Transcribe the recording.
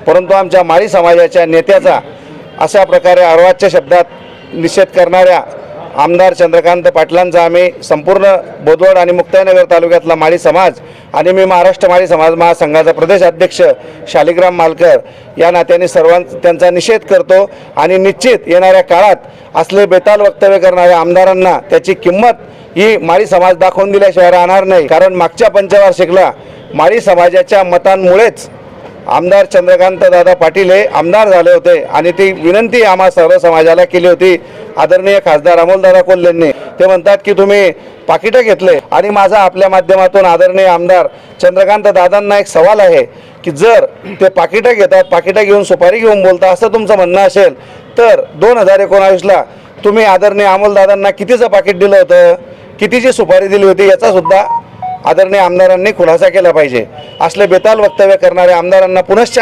परंतु आमच्या माळी समाजाच्या नेत्याचा अशा प्रकारे अर्वाच्य शब्दात निषेध करणाऱ्या आमदार चंद्रकांत पाटलांचा आम्ही संपूर्ण बोदवड आणि मुक्ताईनगर तालुक्यातला माळी समाज आणि मी महाराष्ट्र माळी समाज महासंघाचा प्रदेश अध्यक्ष शालिग्राम मालकर या नात्याने त्यांचा निषेध करतो आणि निश्चित येणाऱ्या काळात असले बेताल वक्तव्य करणाऱ्या आमदारांना त्याची किंमत ही माळी समाज दाखवून दिल्याशिवाय राहणार नाही। कारण मागच्या पंचवार्षिकला माळी समाजाच्या मतांमुळेच आमदार चंद्रकांत दादा पाटील हे आमदार झाले होते आणि ती विनंती आम्हा सर्व समाजाला केली होती आदरणीय खासदार अमोलदादा कोल्हेंनी। ते म्हणतात की तुम्ही पाकिटं घेतले आणि माझा आपल्या माध्यमातून आदरणीय आमदार चंद्रकांत दादांना एक सवाल आहे की जर ते पाकिटं घेतात, पाकिटं घेऊन सुपारी घेऊन बोलता असं तुमचं म्हणणं असेल तर 2019ला तुम्ही आदरणीय अमोलदादांना कितीचं पाकिट दिलं होतं, कितीची सुपारी दिली होती याचा सुद्धा आदरणीय आमदारांनी खुलासा केला पाहिजे। असले बेताल वक्तव्य करणाऱ्या आमदारांना पुनश्च